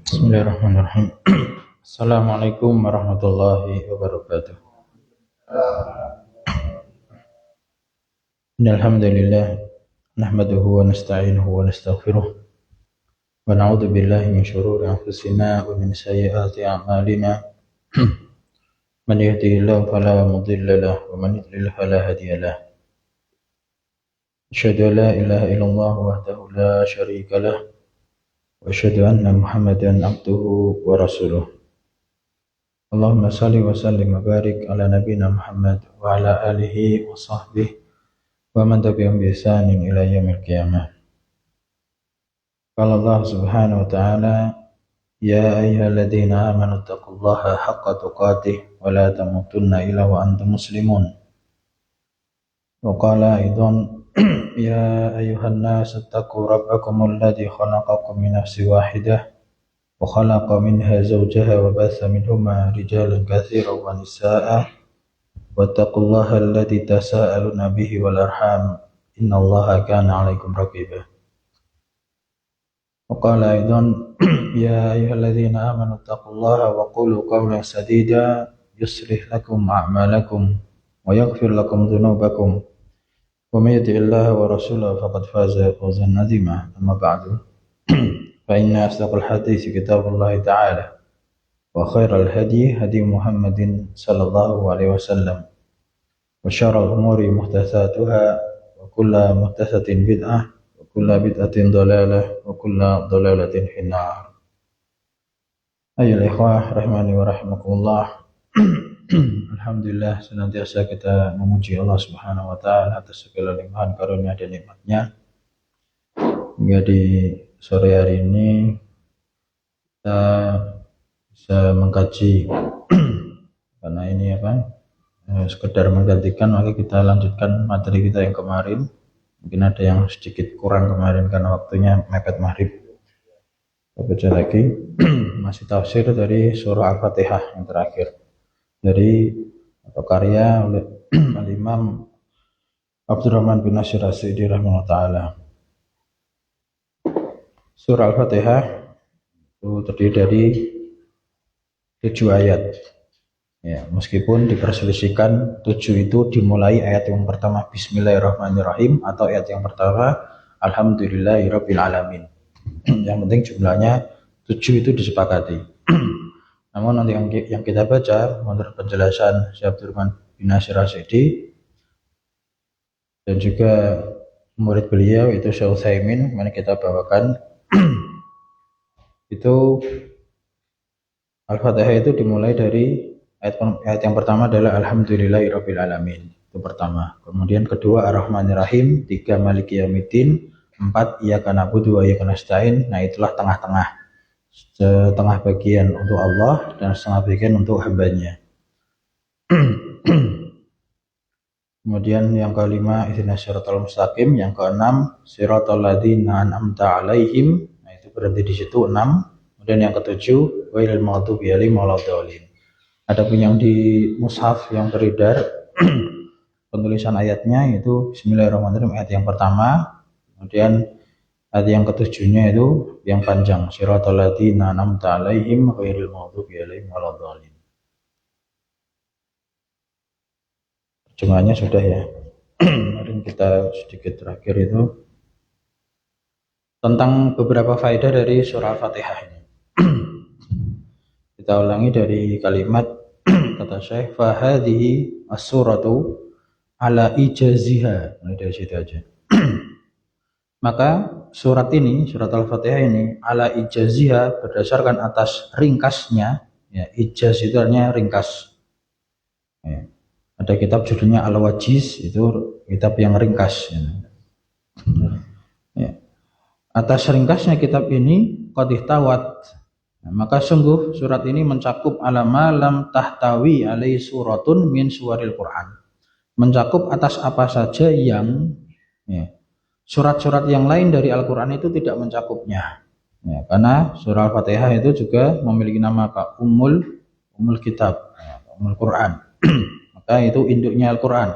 Bismillahirrahmanirrahim. Assalamualaikum warahmatullahi wabarakatuh. Alhamdulillah nahmaduhu wa nasta'inuhu wa nastaghfiruh wa na'udzu billahi min shururi anfusina wa min sayyiati a'malina. Man yahdihillahu fala mudilla lahu wa man yudlil fala hadiya lahu. Asyhadu an la ilaha illallah wahdahu la syarika lahu wa asyhadu anna Muhammadan abduhu wa rasuluh. Allahumma salli wa sallim wa barik ala nabiyyina Muhammad wa ala alihi wa sahbihi wa man tabi'ahum bi ihsanin ila yaumil qiyamah. Qala Allah subhanahu wa ta'ala, ya ayyuhalladzina amanu taqullaha haqqa tuqatih wa la tamutunna illa wa antum muslimun. Wa qala aidan, ya ayyuhan nas ittaqu rabbakumul ladzi khalaqakum min nafsin wahidah wa khalaqa minha zawjaha wa batha minhuma rijalan katsiran wa nisaa'a wattaqullaha alladzi tasaaluna bihi wal arham innallaha kana 'alaikum raqiba. Wa qala aidan, ya ayyuhalladzina amanu taqullaha wa qulu qawlan sadida yuslih lakum a'malakum wa yaghfir lakum dhunubakum wa may yuti'illaha wa rasulahu faqad faza fawzan 'azima. Amma ba'du. فإن أصدق الحديث كتاب الله تعالى وخير الهدي هدي محمد صلى الله عليه وسلم وشر الأمور محدثاتها وكل محدثة بدعة وكل بدعة ضلالة وكل ضلالة في النار. أيها الإخوة rahimani wa rahimakumullah. Alhamdulillah, senantiasa kita memuji Allah Subhanahu wa taala atas segala limpahan karunia dan nikmatnya. Hingga di sore hari ini kita bisa mengkaji karena ini sekedar menggantikan, maka kita lanjutkan materi kita yang kemarin. Mungkin ada yang sedikit kurang kemarin karena waktunya mepet maghrib. Kita baca lagi masih tafsir dari surah Al-Fatihah yang terakhir dari karya oleh Al-Imam Abdurrahman bin Nasir As-Sa'di rahimahullah ta'ala. Surah Al-Fatihah itu terdiri dari 7 ayat. Ya, meskipun diperselisihkan 7 itu dimulai ayat yang pertama Bismillahirrahmanirrahim atau ayat yang pertama Alhamdulillahirabbil alamin. Yang penting jumlahnya 7 itu disepakati. Namun nanti yang kita baca menurut penjelasan Syekh Abdurrahman bin Nasir As-Sa'di dan juga murid beliau itu Syekh Utsaimin, mana kita bawakan itu Al-Fatihah itu dimulai dari ayat yang pertama adalah Alhamdulillahirabbil alamin. Itu pertama. Kemudian kedua Ar-Rahmanir-Rahim, 3 Maliki Yaumiddin, 4 Iyyaka na'budu wa iyyaka nasta'in. Nah, itulah tengah-tengah. Setengah bagian untuk Allah dan setengah bagian untuk hambanya. Kemudian yang kelima ihdinas siratal mustaqim, yang keenam siratal ladzina an'amta 'alaihim. Nah, itu berarti di situ 6. Kemudian yang ketujuh ghairil maghdubi 'alaihim waladdallin. Adapun yang di mushaf yang beredar penulisan ayatnya itu Bismillahirrahmanirrahim ayat yang pertama, kemudian ayat yang ketujuhnya itu yang panjang siratal ladzina an'amta 'alaihim ghairil maghdubi 'alaihim waladdallin. Terjemahannya sudah ya. Kemarin kita sedikit terakhir itu tentang beberapa faedah dari surah Al-Fatihah ini. Kita ulangi dari kalimat kata Syekh, fa hadhihi as-suratu ala ijaziha. Nah, dari situ aja. Maka surat ini, surat Al-Fatihah ini ala ijaziha berdasarkan atas ringkasnya, ya, ijaz itu artinya ringkas. Ya. Ada kitab judulnya Al-Wajiz, itu kitab yang ringkas. Ya. Atas ringkasnya kitab ini qad ihtawat. Nah, maka sungguh surat ini mencakup alama lam tahtawi alai suratun min suwaril Quran. Mencakup atas apa saja yang surat-surat yang lain dari Al-Quran itu tidak mencakupnya. Ya, karena surah Al-Fatihah itu juga memiliki nama apa? Ummul Kitab, ya, Ummul Quran. Maka itu induknya Al-Quran.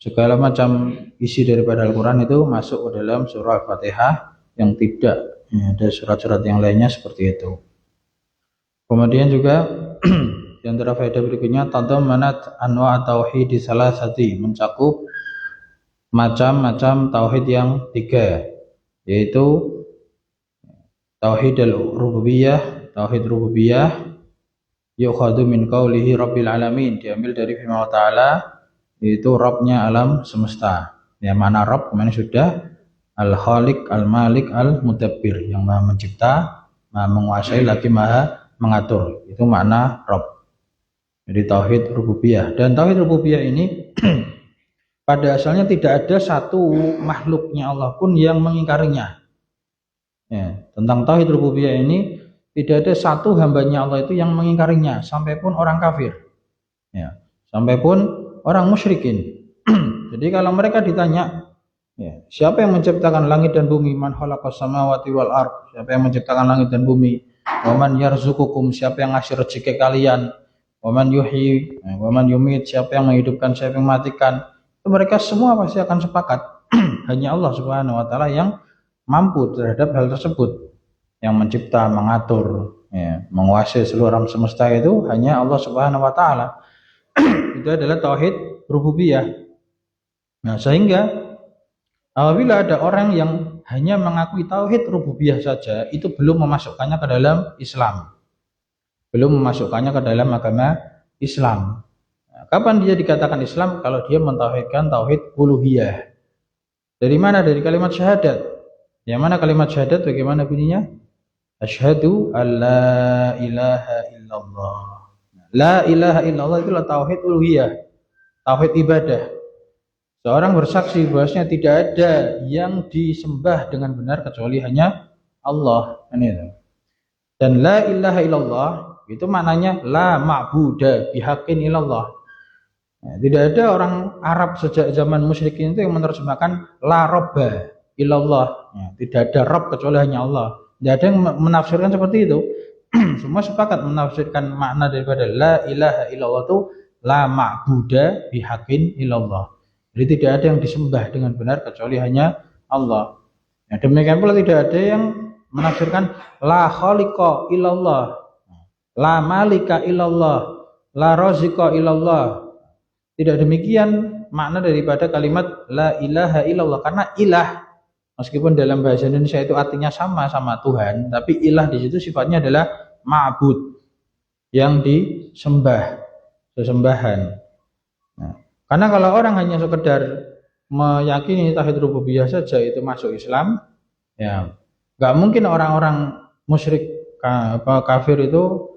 Segala macam isi daripada Al-Quran itu masuk ke dalam surah Al-Fatihah, yang tidak ya, ada surat-surat yang lainnya seperti itu. Kemudian juga di antara faedah berikutnya tadammanat anwa' tauhid di salah satu, mencakup macam-macam tauhid yang tiga, yaitu tauhid al-rububiyah, tauhid rububiyah yukhadu min qaulihi rabbil alamin, diambil dari firman Allah Ta'ala, yaitu Rabbnya alam semesta. Ya, mana Rabb kemarin sudah, al-khaliq, al-malik, al-mudabbir, yang maha mencipta, maha menguasai, lagi maha mengatur. Itu makna Rabb. Jadi tauhid rububiyah. Dan tauhid rububiyah ini pada asalnya tidak ada satu makhluknya Allah pun yang mengingkarinya. Ya, tentang tauhid rububiyah ini tidak ada satu hambanya Allah itu yang mengingkarinya, sampai pun orang kafir, ya, sampai pun orang musyrikin. Jadi kalau mereka ditanya, ya, siapa yang menciptakan langit dan bumi, man khalaqas samawati wal ard, siapa yang menciptakan langit dan bumi, wa man yarzuqukum, siapa yang ngasih rezeki kalian, wa man yuhyi wa man yumit, siapa yang menghidupkan, siapa yang mematikan, itu mereka semua pasti akan sepakat hanya Allah Subhanahu wa taala yang mampu terhadap hal tersebut, yang mencipta, mengatur, ya, menguasai seluruh alam semesta itu hanya Allah Subhanahu wa taala. Itu adalah tauhid rububiyah. Nah, sehingga apabila ada orang yang hanya mengakui tauhid rububiyah saja, itu belum memasukkannya ke dalam Islam. Belum memasukkannya ke dalam agama Islam. Nah, kapan dia dikatakan Islam? Kalau dia mentauhidkan tauhid uluhiyah. Dari mana? Dari kalimat syahadat. Yang mana kalimat syahadat bagaimana bunyinya? Asyhadu alla ilaha illallah. La ilaha illallah itulah tauhid uluhiyah, tauhid ibadah. Seorang bersaksi bahwasanya tidak ada yang disembah dengan benar kecuali hanya Allah. Dan la ilaha illallah itu maknanya la ma'buda bihaqqin illallah. Nah, tidak ada orang Arab sejak zaman musyrikin itu yang menerjemahkan la robba illallah. Nah, tidak ada Rabb kecuali hanya Allah. Tidak ada yang menafsirkan seperti itu. Semua sepakat menafsirkan makna daripada la ilaha illallah itu la ma'buda bihaqqin illallah. Jadi tidak ada yang disembah dengan benar kecuali hanya Allah. Nah, demikian pula tidak ada yang menafsirkan la khaliqa illallah, la malika illallah, la raziqa illallah. Tidak demikian makna daripada kalimat la ilaha illallah, karena ilah meskipun dalam bahasa Indonesia itu artinya sama Tuhan, tapi ilah di situ sifatnya adalah ma'bud, yang disembah, sesembahan. Nah, karena kalau orang hanya sekedar meyakini tauhid rububiyah saja itu masuk Islam, ya nggak mungkin orang-orang musyrik kafir itu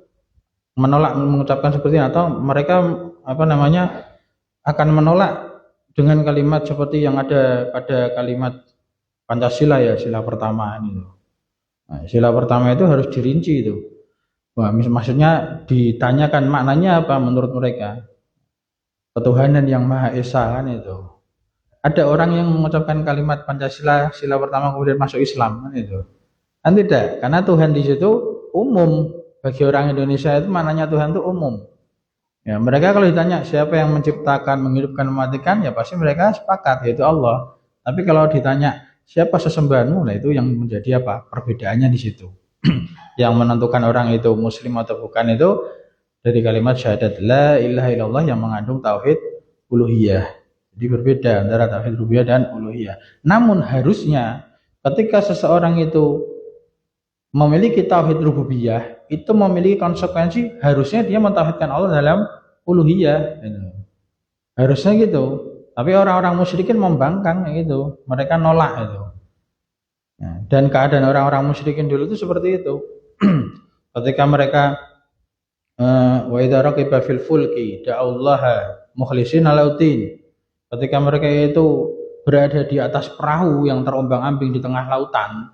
menolak mengucapkan seperti ini, atau mereka akan menolak dengan kalimat seperti yang ada pada kalimat Pancasila, ya, sila pertama ini. Nah, sila pertama itu harus dirinci itu. Wah, maksudnya ditanyakan maknanya apa menurut mereka. Ketuhanan yang Maha Esa kan itu. Ada orang yang mengucapkan kalimat Pancasila sila pertama kemudian masuk Islam kan itu. Kan tidak, karena Tuhan di situ umum. Bagi orang Indonesia itu maknanya Tuhan itu umum. Ya, mereka kalau ditanya siapa yang menciptakan, menghidupkan, mematikan, ya pasti mereka sepakat, yaitu Allah. Tapi kalau ditanya siapa sesembahanmu, nah itu yang menjadi apa? Perbedaannya di situ. Yang menentukan orang itu muslim atau bukan itu dari kalimat syahadat la ilaha illallah yang mengandung tauhid uluhiyah. Jadi berbeda antara tauhid rububiyah dan uluhiyah. Namun harusnya ketika seseorang itu memiliki tauhid rububiyah, itu memiliki konsekuensi harusnya dia mentauhidkan Allah dalam uluhiyah. Harusnya gitu. Tapi orang-orang musyrikin membangkang gitu, mereka nolak itu. Nah, dan keadaan orang-orang musyrikin dulu itu seperti itu. Ketika mereka wa idza raqiba fil fulki da'allaha mukhlishina lautin. Ketika mereka itu berada di atas perahu yang terombang-ambing di tengah lautan,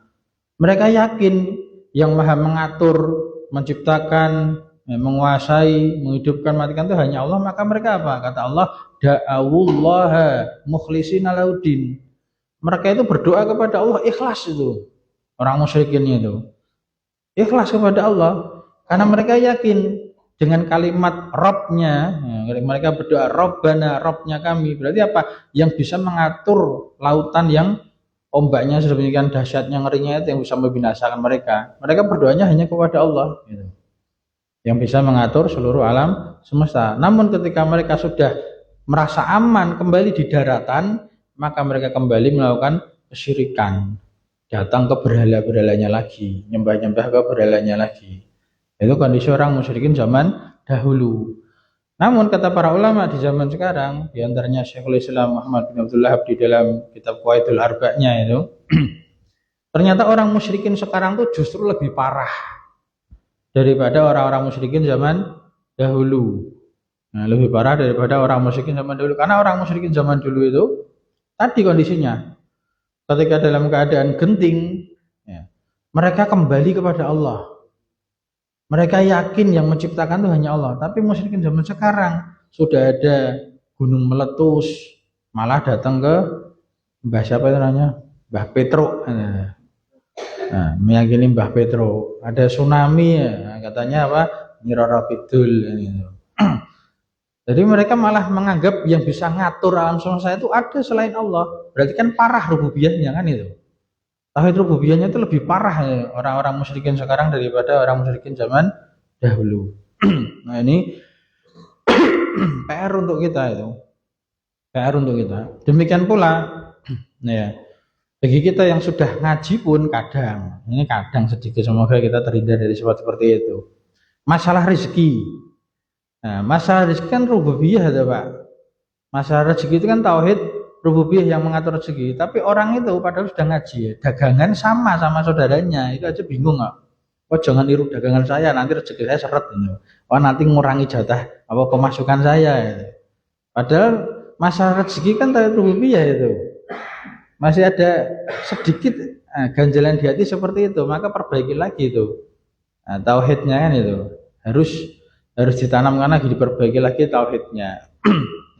mereka yakin yang Maha mengatur, menciptakan, menguasai, menghidupkan, matikan itu hanya Allah. Maka mereka apa? Kata Allah, da'awullaha mukhlishina laudin. Mereka itu berdoa kepada Allah ikhlas itu. Orang musyrikin itu. ikhlas kepada Allah, karena mereka yakin dengan kalimat Robnya, mereka berdoa Robbana, Robnya kami, berarti apa? Yang bisa mengatur lautan yang ombaknya sedemikian dahsyatnya, ngerinya, itu yang bisa membinasakan mereka. Mereka berdoanya hanya kepada Allah, gitu, yang bisa mengatur seluruh alam semesta. Namun ketika mereka sudah merasa aman kembali di daratan, maka mereka kembali melakukan kesyirikan, datang ke berhala-berhalanya lagi, nyembah-nyembah ke berhalanya lagi. Itu kondisi orang musyrikin zaman dahulu. Namun kata para ulama di zaman sekarang, diantaranya Syekhul Islam Muhammad bin Abdul Wahab di dalam kitab Qawaidul Arba'nya itu, ternyata orang musyrikin sekarang tuh justru lebih parah daripada orang-orang musyrikin zaman dahulu. Nah, lebih parah daripada orang musyrikin zaman dulu, karena orang musyrikin zaman dulu itu tadi kondisinya, ketika dalam keadaan genting, ya, mereka kembali kepada Allah. Mereka yakin yang menciptakan itu hanya Allah. Tapi musyrikin zaman sekarang sudah ada gunung meletus, malah datang ke Mbah siapa itu namanya? Mbah Petro. Nah, meyakini Mbah Petro. Ada tsunami, ya, katanya apa? Nyi Roro Kidul. Jadi mereka malah menganggap yang bisa ngatur alam semesta itu ada selain Allah. Berarti kan parah rububiyahnya kan itu. Tauhid rububiyahnya itu lebih parah ya, orang-orang musyrikin sekarang daripada orang musyrikin zaman dahulu. Nah ini PR untuk kita itu, PR untuk kita. Demikian pula, ya, bagi kita yang sudah ngaji pun kadang, ini kadang sedikit, semoga kita terhindar dari sifat seperti itu. Masalah rezeki, nah masalah rezeki kan rububiyah ya Pak. Masalah rezeki itu kan tauhid rububiyah yang mengatur rezeki, tapi orang itu padahal sudah ngaji ya, dagangan sama saudaranya, itu aja bingung nggak? Oh jangan niru dagangan saya, nanti rezeki saya seret gitu. Oh nanti ngurangi jatah apa pemasukan saya gitu. Padahal masalah rezeki kan tauhid rububiyah itu masih ada sedikit ganjalan di hati seperti itu, maka perbaiki lagi itu. Nah, tauhidnya kan itu harus ditanamkan lagi, diperbaiki lagi tauhidnya.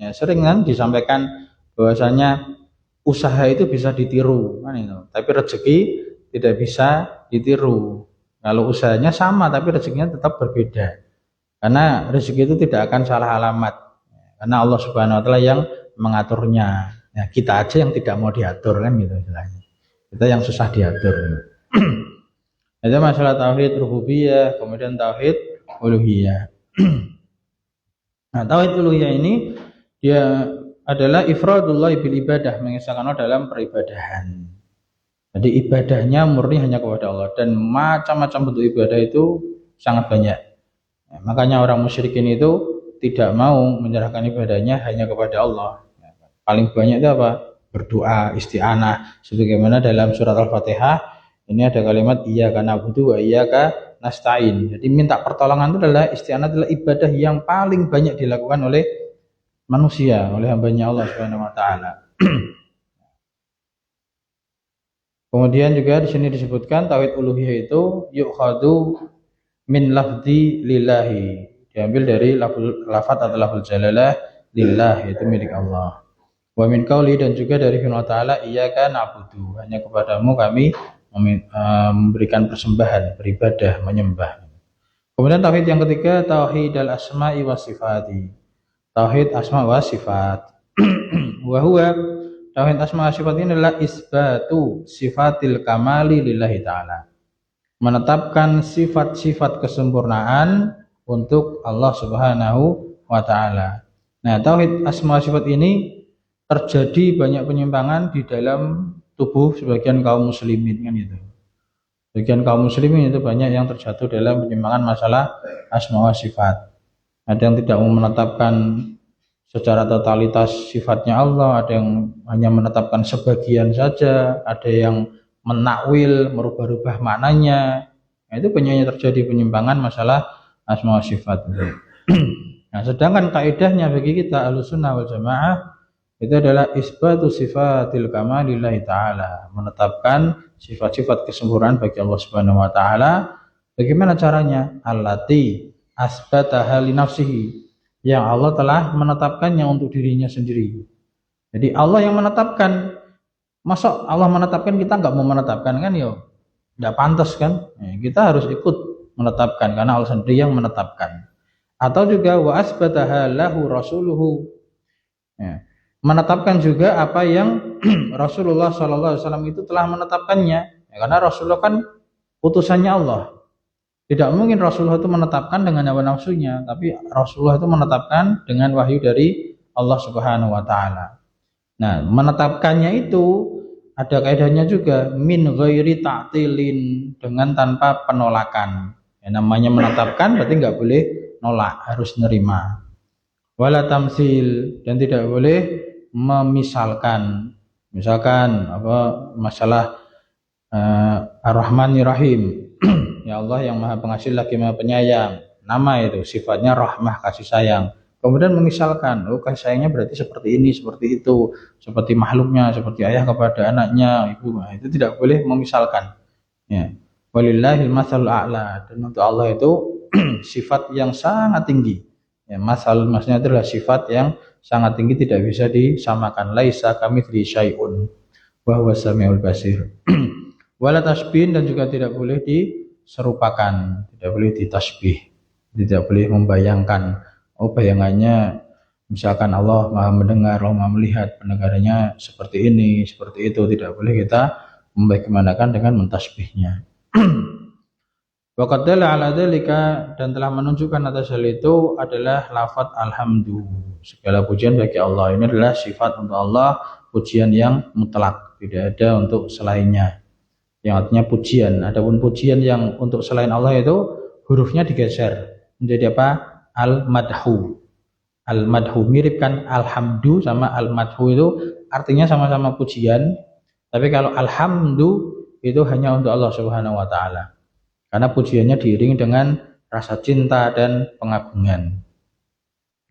Ya, sering kan disampaikan bahwasanya usaha itu bisa ditiru kan itu, tapi rezeki tidak bisa ditiru. Kalau usahanya sama tapi rezekinya tetap berbeda, karena rezeki itu tidak akan salah alamat, karena Allah Subhanahu Wa Taala yang mengaturnya. Ya, kita aja yang tidak mau diatur kan gitu istilahnya, kita yang susah diatur. Itu masalah tauhid rububiyah, kemudian tauhid uluhiyah. Nah tauhid uluhiyah ini dia adalah ifradullah bil ibadah, mengesahkan Allah dalam peribadahan. Jadi ibadahnya murni hanya kepada Allah, dan macam-macam bentuk ibadah itu sangat banyak. Ya, makanya orang musyrikin itu tidak mau menyerahkan ibadahnya hanya kepada Allah. Ya, paling banyak itu apa? Berdoa, isti'anah. Sebagaimana dalam surat Al-Fatihah ini ada kalimat iyyaka na'budu wa iyyaka nasta'in. Jadi minta pertolongan itu adalah isti'anah, adalah ibadah yang paling banyak dilakukan oleh manusia, oleh hambanya Allah Subhanahu Wa Taala. Kemudian juga di sini disebutkan tauhid uluhiyah itu yukhadu min lafzi lillahi, diambil dari lafaz atau lafzul jalalah lillah, itu milik Allah. Wa min qauli, dan juga dari firman Ta'ala iyyaka na'budu, hanya kepadamu kami memberikan persembahan, beribadah, menyembah. Kemudian tauhid yang ketiga tauhid al-asma'i wa sifati, tauhid asma wa sifat. Wa huwa tauhid asma wa sifat ini adalah isbatu sifatil kamali lillahi ta'ala, menetapkan sifat-sifat kesempurnaan untuk Allah Subhanahu wa Ta'ala. Nah tauhid asma wa sifat ini terjadi banyak penyimpangan di dalam tubuh sebagian kaum muslimin kan itu. Sebagian kaum muslimin itu banyak yang terjatuh dalam penyimpangan masalah asma wa sifat. Ada yang tidak mau menetapkan secara totalitas sifatnya Allah, ada yang hanya menetapkan sebagian saja, ada yang menakwil, merubah-rubah maknanya. Nah, itu banyak terjadi penyimpangan masalah asma wa sifat. Nah, sedangkan kaidahnya bagi kita Ahlussunnah wal Jamaah itu adalah isbatu sifatil kamalillahi ta'ala, menetapkan sifat-sifat kesempurnaan bagi Allah Subhanahu wa Ta'ala. Bagaimana caranya? Allati asbataha li nafsihi, yang Allah telah menetapkannya untuk dirinya sendiri. Jadi Allah yang menetapkan. Masa Allah menetapkan kita nggak mau menetapkan kan yo? Tidak pantas kan? Kita harus ikut menetapkan karena Allah sendiri yang menetapkan. Atau juga wa asbataha lahu rasuluhu. Ya. Menetapkan juga apa yang Rasulullah SAW itu telah menetapkannya. Ya, karena Rasulullah kan utusannya Allah. Tidak mungkin Rasulullah itu menetapkan dengan hawa nafsunya, tapi Rasulullah itu menetapkan dengan wahyu dari Allah Subhanahu wa taala. Nah, menetapkannya itu ada kaidahnya juga min ghairi ta'tilin, dengan tanpa penolakan. Ya, namanya menetapkan berarti nggak boleh nolak, harus nerima. Wala tamsil, dan tidak boleh memisalkan. Misalkan apa masalah Ar-Rahmanir Rahim. Ya Allah yang Maha Pengasih lagi Maha Penyayang. Nama itu sifatnya rahmah, kasih sayang. Kemudian memisalkan, oh kasih sayangnya berarti seperti ini, seperti itu, seperti makhluknya, seperti ayah kepada anaknya, ibu. Nah, itu tidak boleh memisalkan. Ya. Walillahil matsalul a'la, dan untuk Allah itu sifat yang sangat tinggi. Ya, maksudnya itu adalah sifat yang sangat tinggi, tidak bisa disamakan. Laisa kamitslihi syai'un wa huwas samiul basir. Wala tasbih, dan juga tidak boleh diserupakan, tidak boleh ditasbih, tidak boleh membayangkan. Oh bayangannya misalkan Allah Maha mendengar, Allah Maha melihat, pendengarannya seperti ini, seperti itu, tidak boleh kita membagaimanakan dengan mentasbihnya. Wa qad dalla ala dzalika, dan telah menunjukkan atas hal itu adalah lafaz alhamdu. Segala pujian bagi Allah. Ini adalah sifat untuk Allah, pujian yang mutlak, tidak ada untuk selainnya. Yang artinya pujian. Adapun pujian yang untuk selain Allah itu hurufnya digeser menjadi apa? Al-madhu. Al-madhu mirip kan alhamdu sama al-madhu, itu artinya sama-sama pujian. Tapi kalau alhamdu itu hanya untuk Allah Subhanahu wa taala. Karena pujiannya diiringi dengan rasa cinta dan pengagungan.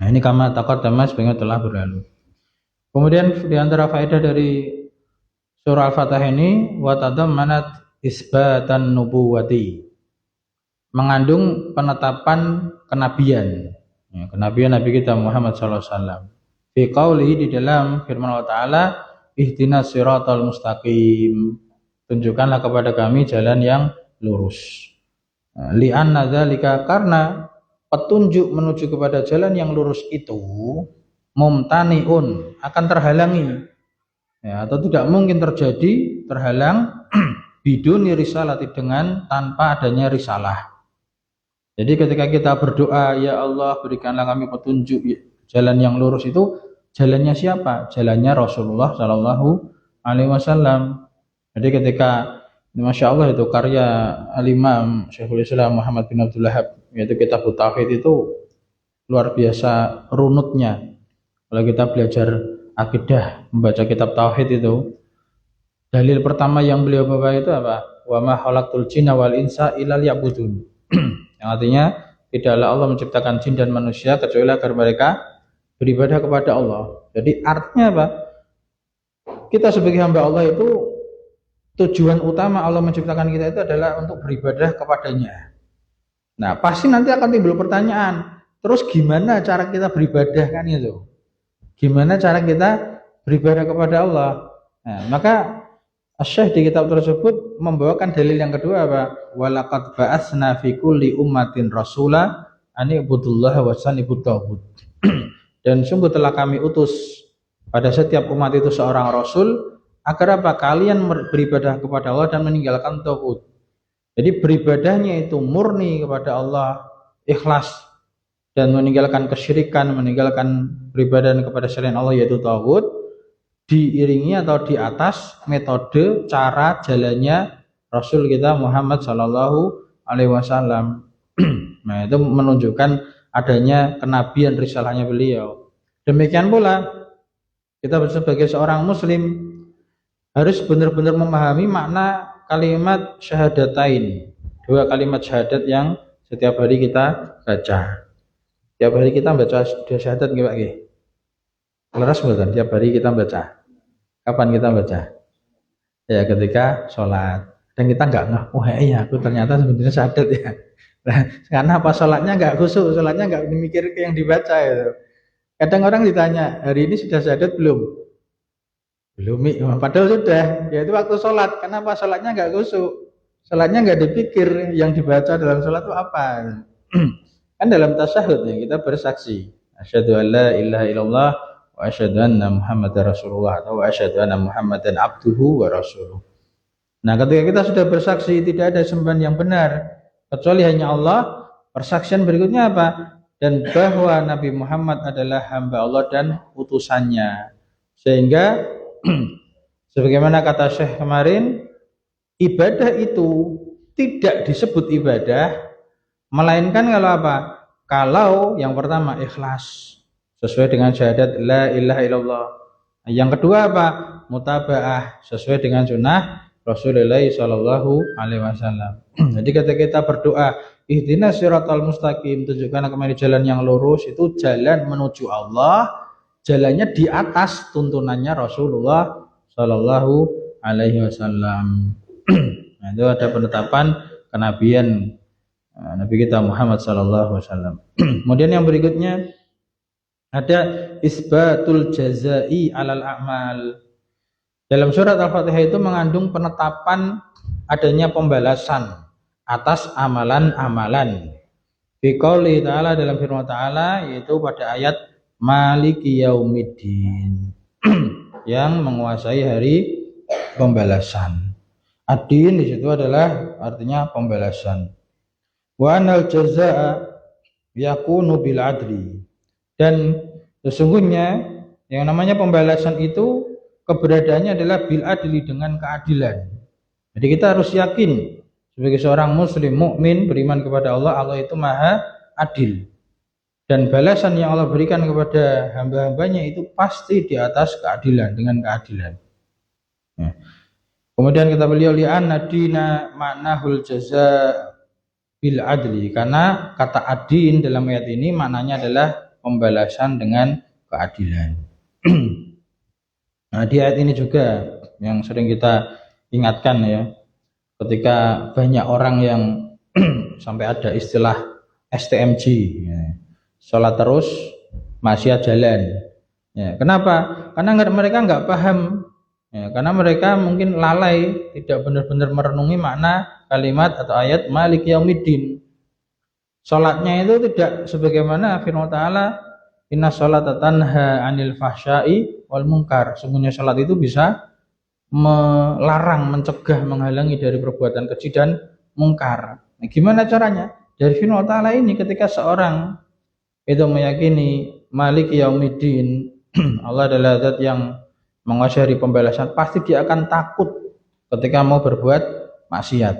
Nah, ini kama taqaddama sebenarnya telah berlalu. Kemudian di antara faedah dari surah Al-Fatihah ini, wa tadammanat isbatan nubuwati, mengandung penetapan kenabian. Ya, kenabian Nabi kita Muhammad sallallahu alaihi wasallam. Fi qaulihi, di dalam firman Allah taala, ihdinas siratal mustaqim, tunjukkanlah kepada kami jalan yang lurus. Li'anna dzalika, karena petunjuk menuju kepada jalan yang lurus itu mumtaniun, akan terhalangi. Ya, atau tidak mungkin terjadi, terhalang biduni risalati, dengan tanpa adanya risalah. Jadi ketika kita berdoa, ya Allah berikanlah kami petunjuk jalan yang lurus, itu jalannya siapa? Jalannya Rasulullah Shallallahu Alaihi Wasallam. Jadi ketika Masya Allah itu karya Al-Imam Syekhul Islam Muhammad bin Abdul Wahhab, yaitu kitab Tauhid, itu luar biasa runutnya. Kalau kita belajar akidah, membaca kitab Tauhid itu, dalil pertama yang beliau bawa itu apa? Wa ma khalaqtul jinna wal insa illa liya'budun. Yang artinya tidaklah Allah menciptakan jin dan manusia kecuali agar mereka beribadah kepada Allah. Jadi artinya apa? Kita sebagai hamba Allah itu, tujuan utama Allah menciptakan kita itu adalah untuk beribadah kepadanya. Nah, pasti nanti akan timbul pertanyaan, terus gimana cara kita beribadah kan itu? Gimana cara kita beribadah kepada Allah? Nah, maka Asy-Syaikh di kitab tersebut membawakan dalil yang kedua apa? Walaqad ba'atsna fi kulli ummatin rasula an ibudullaha wa sanibut taghut. Dan sungguh telah kami utus pada setiap umat itu seorang rasul, agar apa? Kalian beribadah kepada Allah dan meninggalkan taghut. Jadi beribadahnya itu murni kepada Allah, ikhlas, dan meninggalkan kesyirikan, meninggalkan beribadah kepada selain Allah yaitu taghut, diiringi atau di atas metode cara jalannya Rasul kita Muhammad Sallallahu Alaihi Wasallam. Nah, itu menunjukkan adanya kenabian risalahnya beliau. Demikian pula kita sebagai seorang muslim harus benar-benar memahami makna kalimat syahadatain, dua kalimat syahadat yang setiap hari kita baca. Tiap hari kita baca syahadat nggih Pak nggih. Leres mboten tiap hari kita baca? Kapan kita baca? Ya ketika sholat. Dan kita enggak ngeh, oh iya aku ternyata sebenarnya syahadat ya. Nah, karena apa? Sholatnya enggak khusyuk, sholatnya enggak mikir ke yang dibaca itu. Kadang orang ditanya, hari ini sudah syahadat belum? Belum, padahal sudah. Yaitu waktu sholat. Kenapa sholatnya enggak khusyuk? Salatnya nggak dipikir, yang dibaca dalam salat itu apa. Kan dalam tasyahud ya kita bersaksi, asyhadu an la ilaha illallah wa asyhadu anna muhammadar rasulullah atau wa asyhadu anna muhammadan abduhu wa rasuluh. Nah, ketika kita sudah bersaksi tidak ada sembahan yang benar kecuali hanya Allah, persaksian berikutnya apa? Dan bahwa Nabi Muhammad adalah hamba Allah dan utusannya. Sehingga sebagaimana kata Syekh kemarin, ibadah itu tidak disebut ibadah melainkan kalau apa? Kalau yang pertama ikhlas sesuai dengan syahadat la ilaha illallah. Yang kedua apa? Mutabaah sesuai dengan sunnah Rasulullah Shallallahu Alaihi Wasallam. Jadi ketika kita berdoa, ihdinas siratal mustaqim, tunjukkan kami jalan yang lurus, itu jalan menuju Allah, jalannya di atas tuntunannya Rasulullah Shallallahu Alaihi Wasallam. Nah, itu ada penetapan kenabian Nabi kita Muhammad Shallallahu Alaihi Wasallam. Kemudian yang berikutnya ada isbatul jazai alal a'mal. Dalam surat Al-Fatihah itu mengandung penetapan adanya pembalasan atas amalan-amalan. Fi qouli ta'ala, dalam firman ta'ala, yaitu pada ayat Maliki Yaumiddin yang menguasai hari pembalasan. Ad-din di situ adalah artinya pembalasan. Wa anal jazaa yakunu bil adli. Dan sesungguhnya yang namanya pembalasan itu keberadaannya adalah bil adli, dengan keadilan. Jadi kita harus yakin sebagai seorang muslim mukmin beriman kepada Allah, Allah itu maha adil. Dan balasan yang Allah berikan kepada hamba-hambanya itu pasti di atas keadilan, dengan keadilan. Ya. Kemudian kata beliau li'anna dina ma'nahul jaza bil adli, karena kata adin dalam ayat ini maknanya adalah pembalasan dengan keadilan. Nah, di ayat ini juga yang sering kita ingatkan ya, ketika banyak orang yang sampai ada istilah STMJ, ya, sholat terus maksiat jalan. Ya, kenapa? Karena mereka nggak paham, ya, karena mereka mungkin lalai, tidak benar-benar merenungi makna kalimat atau ayat Malik Yaumiddin. Sholatnya itu tidak sebagaimana firman Ta'ala, inna sholata tanha anil fahsyai wal munkar. Sungguhnya sholat itu bisa melarang, mencegah, menghalangi dari perbuatan keji dan mungkar. Nah, gimana caranya? Dari firman Ta'ala ini, ketika seorang itu meyakini Malik Yaumiddin, Allah adalah zat yang menguasai hari pembalasan, pasti dia akan takut ketika mau berbuat maksiat.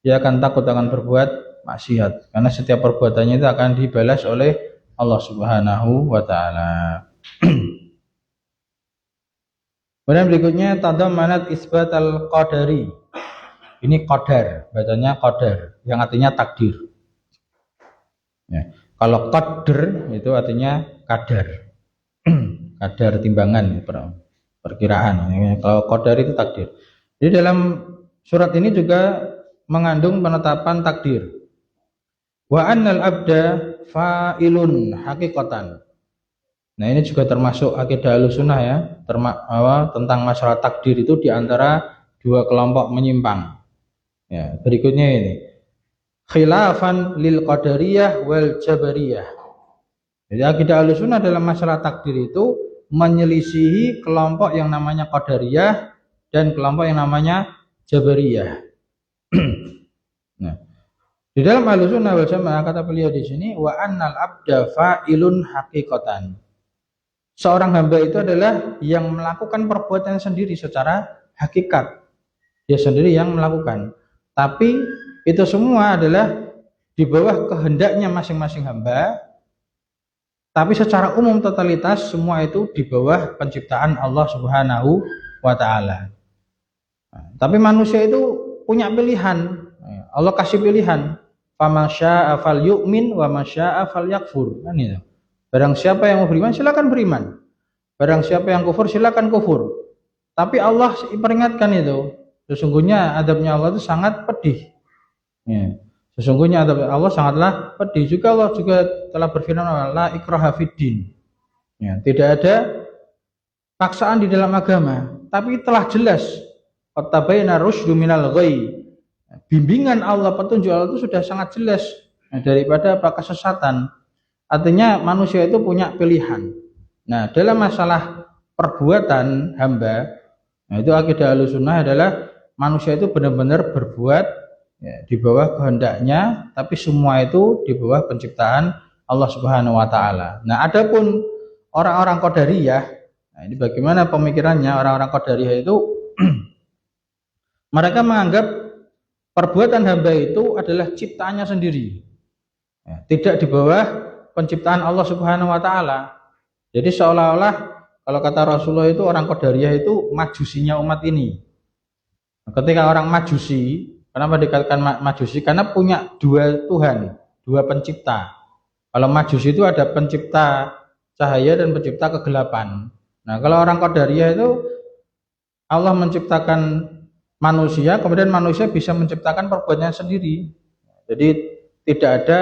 Dia akan takut akan berbuat maksiat, karena setiap perbuatannya itu akan dibalas oleh Allah Subhanahu wa Ta'ala. Kemudian berikutnya tadammanat isbat al-qadari. Ini qadar, bacanya qadar, yang artinya takdir. Ya. Kalau qadr itu artinya kadar. Kadar timbangan, perkiraan. Kalau qadar itu takdir. Jadi dalam surat ini juga mengandung penetapan takdir. Wa annal abda fa'ilun haqiqatan. Nah, ini juga termasuk akidah Ahlussunnah ya, tentang masalah takdir itu diantara dua kelompok menyimpang. Ya, berikutnya ini khilafan lil qadariyah wal jabariyah. Jadi akidah Ahlussunnah dalam masalah takdir itu menyelisihi kelompok yang namanya qadariyah dan kelompok yang namanya jabariyah. Nah, di dalam Ahlussunnah wal Jamaah kata beliau di sini wa annal abda fa'ilun haqiqatan. Seorang hamba itu adalah yang melakukan perbuatan sendiri secara hakikat. Dia sendiri yang melakukan. Tapi itu semua adalah di bawah kehendaknya masing-masing hamba. Tapi secara umum totalitas semua itu di bawah penciptaan Allah Subhanahu wa Ta'ala. Tapi manusia itu punya pilihan. Allah kasih pilihan. Faman syaa'a falyu'min wa man syaa'a falyakfur. Kan itu. Barang siapa yang mau beriman silakan beriman. Barang siapa yang kufur silakan kufur. Tapi Allah peringatkan itu, sesungguhnya adabnya Allah itu sangat pedih. Ya. Sesungguhnya adab Allah sangatlah pedih. Juga Allah juga telah berfirman, la ikraha fiddin. Ya, tidak ada paksaan di dalam agama, tapi telah jelas tabayyana rusydu minal ghayy. Bimbingan Allah, petunjuk Allah itu sudah sangat jelas daripada apa kesesatan. Artinya manusia itu punya pilihan. Nah, dalam masalah perbuatan hamba, nah itu akidah Ahlussunnah adalah manusia itu benar-benar berbuat ya, di bawah kehendaknya, tapi semua itu di bawah penciptaan Allah Subhanahu wa taala. Nah, adapun orang-orang Qadariyah, nah ini bagaimana pemikirannya orang-orang Qadariyah itu mereka menganggap perbuatan hamba itu adalah ciptaannya sendiri. Ya, tidak di bawah penciptaan Allah Subhanahu wa taala. Jadi seolah-olah kalau kata Rasulullah itu orang Qadariyah itu majusinya umat ini. Ketika orang majusi, kenapa dikatakan majusi? Karena punya dua Tuhan, dua pencipta. Kalau majusi itu ada pencipta cahaya dan pencipta kegelapan. Nah, kalau orang Qadariyah itu Allah menciptakan manusia, kemudian manusia bisa menciptakan perbuatannya sendiri. Jadi tidak ada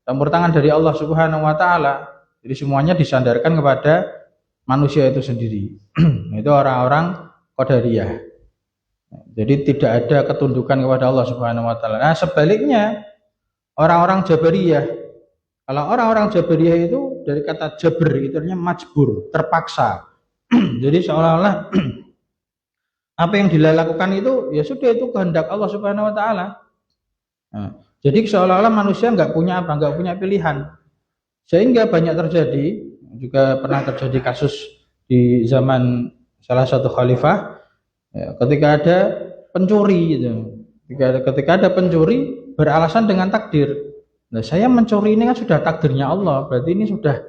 campur tangan dari Allah Subhanahu wa taala. Jadi semuanya disandarkan kepada manusia itu sendiri. Itu orang-orang Qadariyah. Jadi tidak ada ketundukan kepada Allah Subhanahu wa taala. Nah, sebaliknya orang-orang Jabariyah. Kalau orang-orang Jabariyah itu dari kata jabr itu artinya majbur, terpaksa. Jadi seolah-olah apa yang dilakukan itu ya sudah itu kehendak Allah Subhanahu wa taala. Nah, jadi seolah-olah manusia nggak punya apa, nggak punya pilihan. Sehingga banyak terjadi, juga pernah terjadi kasus di zaman salah satu khalifah ya, ketika ada pencuri gitu. Ketika ada pencuri beralasan dengan takdir. Nah, saya mencuri ini kan sudah takdirnya Allah, berarti ini sudah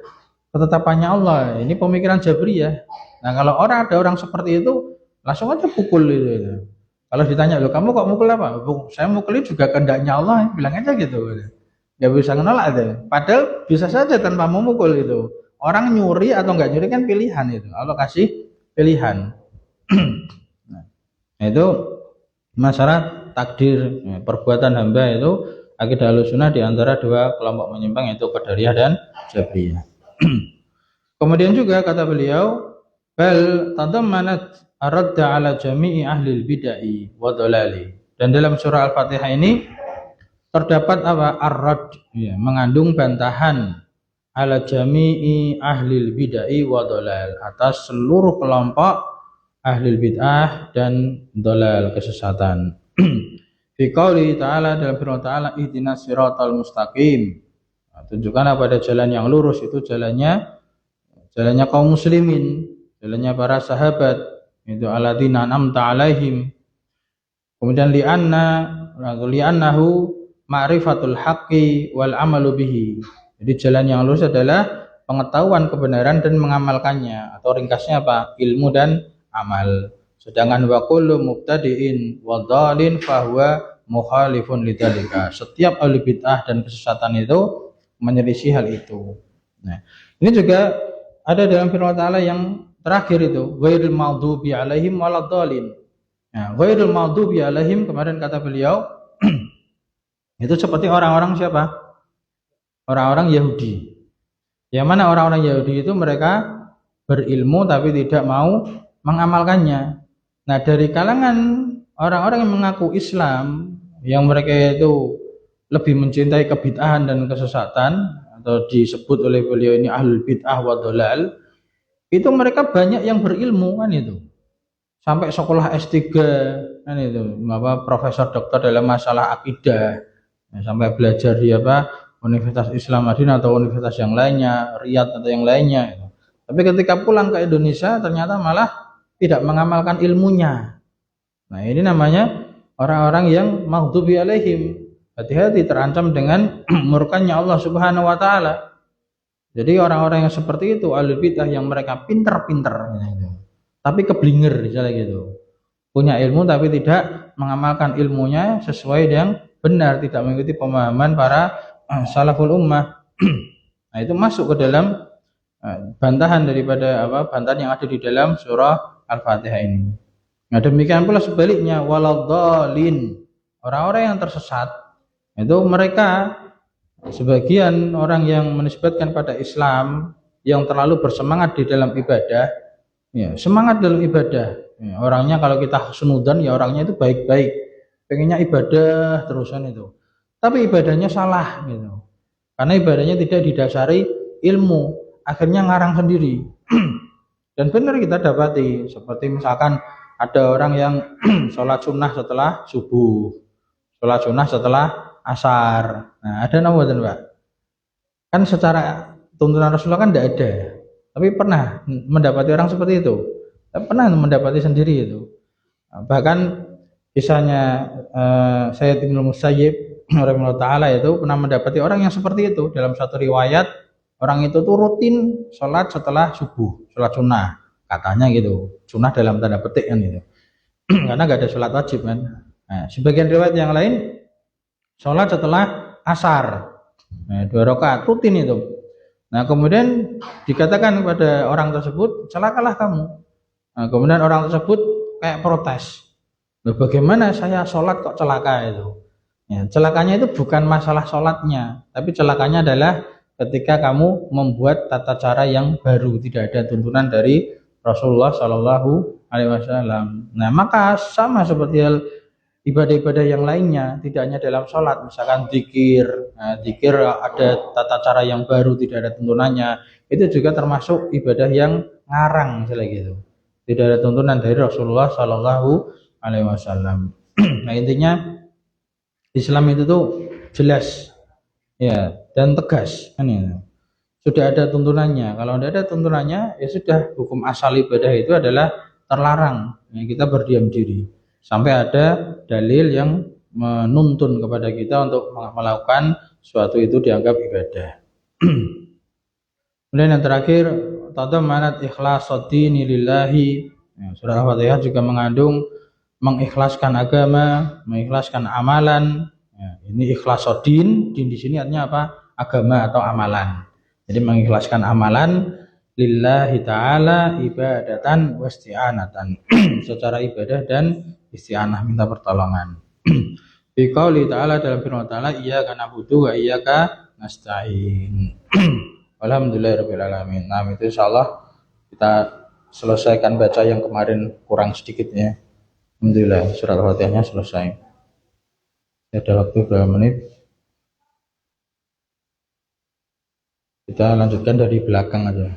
ketetapannya Allah. Ini pemikiran Jabriyah. Nah, kalau ada orang seperti itu langsung aja pukul itu. Kalau ditanya, "Loh, kamu kok mukul apa?" "Saya mukul juga kehendaknya Allah," bilang aja gitu. Nggak bisa menolak itu. Padahal bisa saja tanpa memukul itu. Orang nyuri atau nggak nyuri kan pilihan itu. Allah kasih pilihan. Nah, itu masalah takdir perbuatan hamba itu akidah Ahlussunnah di antara dua kelompok menyimpang yaitu Qadariyah dan Jabriyah. Kemudian juga kata beliau, bal tadammanat ar-radda ala jami'i ahli bid'ah wa dhalali. Dan dalam surah Al-Fatihah ini terdapat apa? Ar-rad, ya, mengandung bantahan ala jami'i ahli bid'ah wa dhalal, atas seluruh kelompok ahli bid'ah dan dhalal, kesesatan. Fi qouli ta'ala, dalam firman ta'ala, ihdinas siratal mustaqim. Nah, tunjukkanlah pada jalan yang lurus, itu jalannya kaum muslimin, jalannya para sahabat, itu alladzina an'amta alaihim. Kemudian li'annahu ma'rifatul haqqi wal amalu bihi. Jadi jalan yang lurus adalah pengetahuan kebenaran dan mengamalkannya, atau ringkasnya apa? Ilmu dan amal. Sedangkan wa kullu mubtadi'in wa dhalin fahuwa mukhalifun lidzalika. Setiap ahli bid'ah dan kesesatan itu menyelisih hal itu. Nah, ini juga ada dalam firman Ta'ala yang terakhir itu, ghairil maghdubi alaihim waladdallin. Nah, ghairil maghdubi alaihim kemarin kata beliau itu seperti orang-orang siapa? Orang-orang Yahudi. Yang mana orang-orang Yahudi itu mereka berilmu tapi tidak mau mengamalkannya. Nah, dari kalangan orang-orang yang mengaku Islam, yang mereka itu lebih mencintai kebid'ahan dan kesesatan, atau disebut oleh beliau ini ahlul bid'ah wa dhalal, itu mereka banyak yang berilmu kan itu. Sampai sekolah S3 kan itu, profesor doktor dalam masalah akidah. Ya, sampai belajar di Universitas Islam Madinah atau universitas yang lainnya, Riyadh atau yang lainnya gitu. Tapi ketika pulang ke Indonesia ternyata malah tidak mengamalkan ilmunya. Nah, ini namanya orang-orang yang maghdubi alaihim. Hati-hati, terancam dengan murkanya Allah Subhanahu wa taala. Jadi orang-orang yang seperti itu ahlul bidah yang mereka pinter-pinter gitu. Tapi keblinger misalnya gitu. Punya ilmu tapi tidak mengamalkan ilmunya sesuai yang benar, tidak mengikuti pemahaman para salaful ummah. Nah, itu masuk ke dalam bantahan daripada bantahan yang ada di dalam surah Al-Fatihah ini. Nah, demikian pula sebaliknya, waladhdallin, orang-orang yang tersesat itu mereka sebagian orang yang menisbatkan pada Islam yang terlalu bersemangat di dalam ibadah, ya, semangat dalam ibadah. Ya, orangnya kalau kita husnudzan ya orangnya itu baik-baik. pengennya ibadah terusan itu. Tapi ibadahnya salah gitu. Karena ibadahnya tidak didasari ilmu, akhirnya ngarang sendiri. Dan benar kita dapati, seperti misalkan ada orang yang sholat sunnah setelah subuh, sholat sunnah setelah asar. Nah, ada nama Pak? Kan secara tuntunan Rasulullah kan tidak ada. Tapi pernah mendapati orang seperti itu. Pernah mendapati sendiri itu. Bahkan kisahnya Sayyid Ibnu Musayyib rahimahullah taala itu pernah mendapati orang yang seperti itu. Dalam satu riwayat, orang itu tuh rutin sholat setelah subuh, sholat sunnah katanya gitu, sunnah dalam tanda petik kan gitu. Karena gak ada sholat wajib kan. Nah, sebagian riwayat yang lain sholat setelah asar, nah, 2 rakaat rutin itu. Nah, kemudian dikatakan kepada orang tersebut, celakalah kamu. Nah, kemudian orang tersebut kayak protes, bagaimana saya sholat kok celaka itu. Ya, celakanya itu bukan masalah sholatnya, tapi celakanya adalah ketika kamu membuat tata cara yang baru, tidak ada tuntunan dari Rasulullah Shallallahu Alaihi Wasallam. Nah, maka sama seperti hal ibadah-ibadah yang lainnya, tidak hanya dalam sholat, misalkan zikir, nah, zikir ada tata cara yang baru, tidak ada tuntunannya, itu juga termasuk ibadah yang ngarang, misalnya gitu. Tidak ada tuntunan dari Rasulullah Shallallahu Alaihi Wasallam. Nah, intinya Islam itu tuh jelas, ya, dan tegas, kan ya. Sudah ada tuntunannya. Kalau tidak ada tuntunannya, ya sudah, hukum asal ibadah itu adalah terlarang. Ya, kita berdiam diri sampai ada dalil yang menuntun kepada kita untuk melakukan suatu itu dianggap ibadah. Kemudian yang terakhir, tadammanat ikhlasuddin lillahi. Ya, surah Al-Fatihah juga mengandung mengikhlaskan agama, mengikhlaskan amalan. Ya, ini ikhlasuddin, din di sini artinya apa? Agama atau amalan. Jadi mengikhlaskan amalan lillahi ta'ala ibadatan wasti'anatan secara ibadah dan isti'anah, minta pertolongan. Biqauli ta'ala, dalam firman ta'ala, iyyaka na'budu wa iyyaka nasta'in. Alhamdulillahirabbil alamin. Nah, itu insyaallah kita selesaikan baca yang kemarin kurang sedikitnya. Alhamdulillah surat Al-Fatihahnya selesai. Ada waktu berapa menit? Kita lanjutkan dari belakang aja.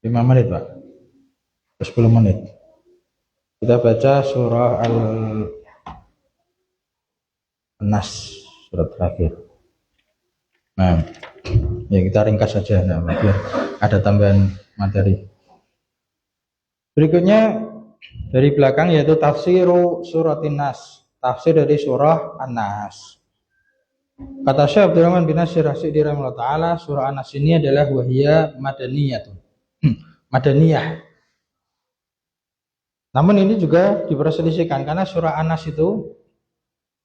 5 menit Pak, 10 menit. Kita baca surah Al-Nas, surat terakhir. Nah, ya kita ringkas saja, nah, biar ada tambahan materi. Berikutnya dari belakang yaitu tafsiru suratin Nas, tafsir dari surah An-Nas. Kata Syekh Abdurrahman bin Nasir As-Sa'di rahimahullah taala, surah An-Nas ini adalah wahiyah madaniyatun. Madaniyah. Namun ini juga diperselisihkan karena surah An-Nas itu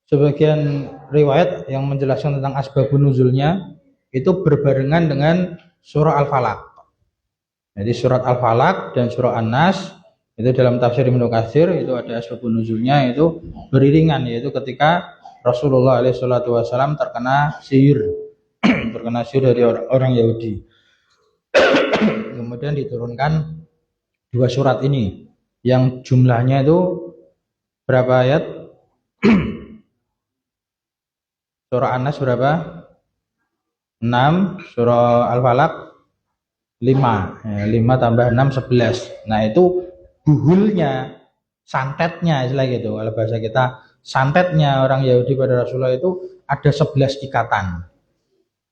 sebagian riwayat yang menjelaskan tentang asbabun nuzulnya itu berbarengan dengan surah Al-Falaq. Jadi surat Al-Falaq dan surah An-Nas itu dalam tafsir Ibnu Katsir itu ada asbabun nuzulnya, itu beriringan, yaitu ketika Rasulullah SAW terkena sihir, terkena sihir dari orang Yahudi. Kemudian diturunkan 2 surat ini yang jumlahnya itu berapa ayat? Surah An-Nas berapa? 6, surah Al-Falaq 5. 5 tambah 6 11. Nah, itu buhulnya, santetnya istilah gitu. Kalau bahasa kita, santetnya orang Yahudi pada Rasulullah itu ada 11 ikatan.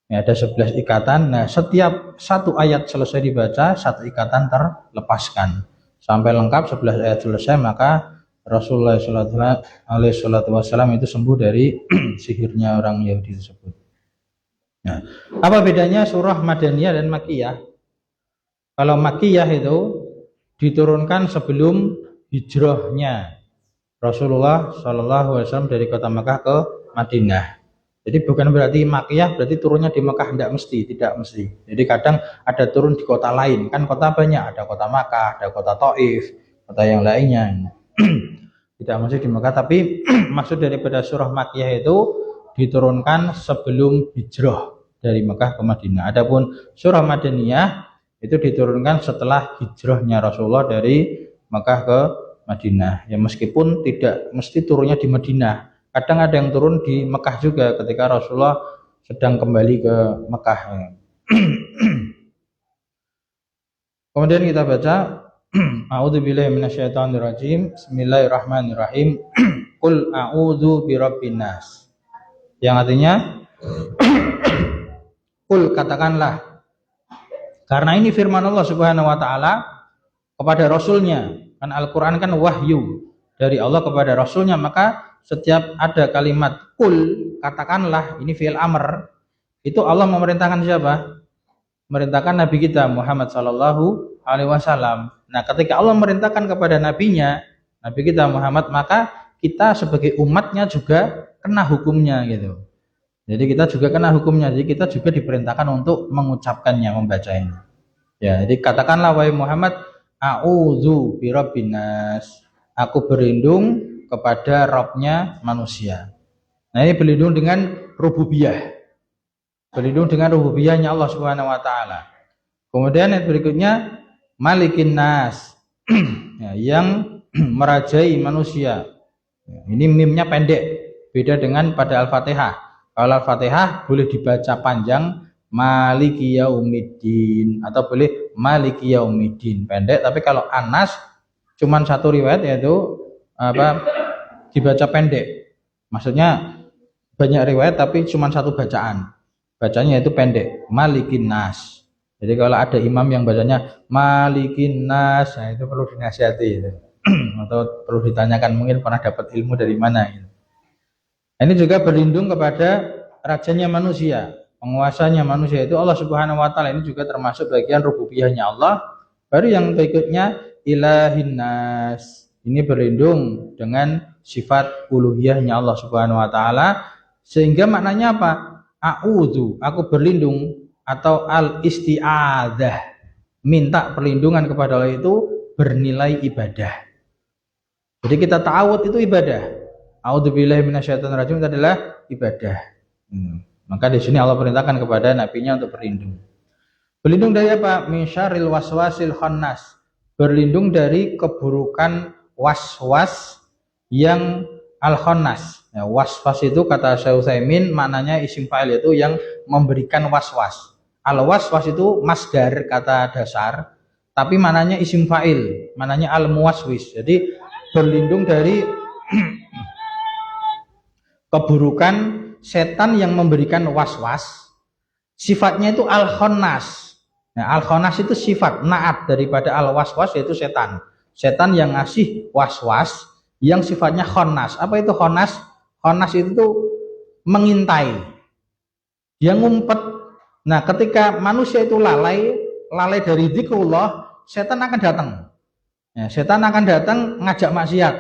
Ya, ada 11 ikatan. Nah, setiap satu ayat selesai dibaca, satu ikatan terlepaskan. Sampai lengkap 11 ayat selesai, maka Rasulullah SAW itu sembuh dari sihirnya orang Yahudi tersebut. Nah, apa bedanya surah Madaniyah dan Makkiyah? Kalau Makkiyah itu diturunkan sebelum hijrahnya Rasulullah SAW dari kota Makkah ke Madinah. Jadi bukan berarti Makkiyah berarti turunnya di Makkah, tidak mesti. Jadi kadang ada turun di kota lain, kan kota banyak, ada kota Makkah, ada kota Taif, kota yang lainnya. Tidak mesti di Makkah, tapi maksud daripada surah Makkiyah itu diturunkan sebelum hijrah dari Makkah ke Madinah. Adapun surah Madaniyah itu diturunkan setelah hijrahnya Rasulullah dari Makkah ke Madinah. Ya meskipun tidak mesti turunnya di Madinah. Kadang ada yang turun di Mekah juga ketika Rasulullah sedang kembali ke Mekah. Kemudian kita baca A'udzubillahi minasyaitonirrajim. Bismillahirrahmanirrahim. Qul a'udzu birabbin nas. Yang artinya Qul, katakanlah. Karena ini firman Allah Subhanahu wa taala kepada rasulnya. Kan Al-Qur'an kan wahyu dari Allah kepada rasulnya, maka setiap ada kalimat qul, katakanlah, ini fi'il amr, itu Allah memerintahkan siapa? Memerintahkan Nabi kita Muhammad sallallahu alaihi wasallam. Nah, ketika Allah memerintahkan kepada nabinya, Nabi kita Muhammad, maka kita sebagai umatnya juga kena hukumnya gitu. Jadi kita juga kena hukumnya. Jadi kita juga diperintahkan untuk mengucapkannya, membacanya. Ya, jadi katakanlah wahai Muhammad, a'udzu birabbin nas. Aku berlindung kepada Rabbnya manusia. Nah, ini berlindung dengan rububiyah. Berlindung dengan rububiyahnya Allah Subhanahu wa taala. Kemudian yang berikutnya malikin nas. Ya, yang merajai manusia. Ya, ini mimnya pendek, beda dengan pada Al-Fatihah. Kalau Al-Fatihah boleh dibaca panjang Maliki Yaumiddin atau boleh Maliki Yaumiddin pendek, tapi kalau Anas cuman satu riwayat yaitu dibaca pendek. Maksudnya banyak riwayat tapi cuman satu bacaan. Bacanya itu pendek, Malikin Nas. Jadi kalau ada imam yang bacanya Malikin Nas, nah itu perlu dinasihati itu. Atau perlu ditanyakan, mungkin pernah dapat ilmu dari mana gitu. Ini juga berlindung kepada rajanya manusia, penguasanya manusia itu Allah Subhanahu wa taala. Ini juga termasuk bagian rububiyahnya Allah. Baru yang berikutnya ilahin nas. Ini berlindung dengan sifat uluhiyahnya Allah Subhanahu wa taala, sehingga maknanya apa? A'udzu, aku berlindung, atau al-isti'adzah, minta perlindungan kepada Allah itu bernilai ibadah. Jadi kita ta'awud itu ibadah. A'udzubillahi minasyaitonirrajim itu adalah ibadah. Maka di sini Allah perintahkan kepada nabinya untuk berlindung. Berlindung dari apa? Min syarril waswasil khannas. Berlindung dari keburukan waswas yang al-khannas. Ya, waswas itu kata Syekh Utsaimin maknanya isim fa'il, itu yang memberikan waswas. Al-waswas itu masdar kata dasar, tapi maknanya isim fa'il, maknanya al-muwaswis. Jadi berlindung dari keburukan setan yang memberikan was-was. Sifatnya itu al-khannas. Nah, al-khannas itu sifat naat daripada al-waswas, yaitu setan. Setan yang ngasih was-was yang sifatnya khannas. Apa itu khannas? Khannas itu mengintai. Dia ngumpet. Nah, ketika manusia itu lalai dari zikrullah, setan akan datang. Ya, setan akan datang ngajak maksiat,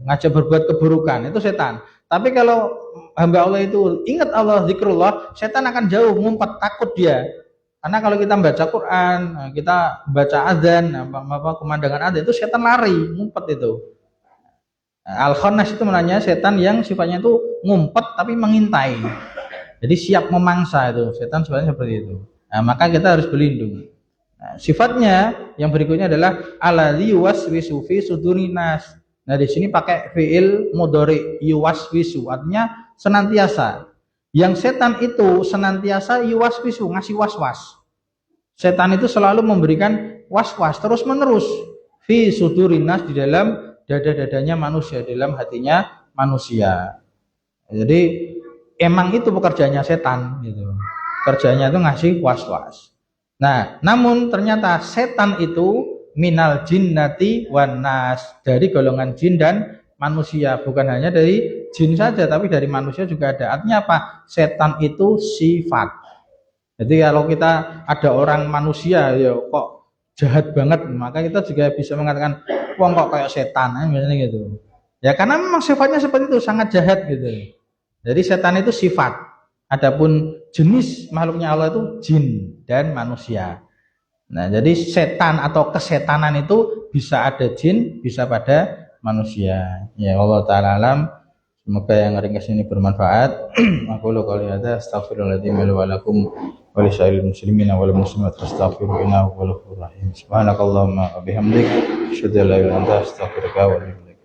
ngajak berbuat keburukan, itu setan. Tapi kalau hamba Allah itu ingat Allah, zikrullah, setan akan jauh, ngumpet, takut dia. Karena kalau kita baca Quran, kita baca azan, kemandangan azan, itu setan lari, ngumpet itu. Al-khannas itu menanya setan yang sifatnya itu ngumpet tapi mengintai. Jadi siap memangsa itu, setan sebenarnya seperti itu. Nah, maka kita harus berlindung. Nah, sifatnya yang berikutnya adalah alladzi yuwaswisu fi sudurin nas. Nah, di sini pakai fiil mudhari yuwaswisu, artinya senantiasa. Yang setan itu senantiasa yuwaswisu, ngasih was-was. Setan itu selalu memberikan was-was terus-menerus fi sudurin nas, di dalam dada-dadanya manusia, di dalam hatinya manusia. Jadi emang itu pekerjaannya setan gitu. Kerjanya itu ngasih was-was. Nah, namun ternyata setan itu minal jinnati wan nas, dari golongan jin dan manusia, bukan hanya dari jin saja tapi dari manusia juga ada. Artinya apa? Setan itu sifat. Jadi kalau kita ada orang manusia ya kok jahat banget, maka kita juga bisa mengatakan wong kok kayak setan, misalnya gitu. Ya karena memang sifatnya seperti itu, sangat jahat gitu. Jadi setan itu sifat. Adapun jenis makhluknya Allah itu jin dan manusia. Nah, jadi setan atau kesetanan itu bisa ada jin, bisa pada manusia. Ya Allah Ta'ala alam. Semoga yang ringkas ini bermanfaat. Aku lu qouli hadza astaghfirullahaladzim wa lakum wa lisairil muslimin wal muslimat fastaghfiru innahu huwal ghafurur rahim. Subhanakallahumma wa bihamdik asyhadu an la ilaha illa anta astaghfiruka wa atubu ilaik.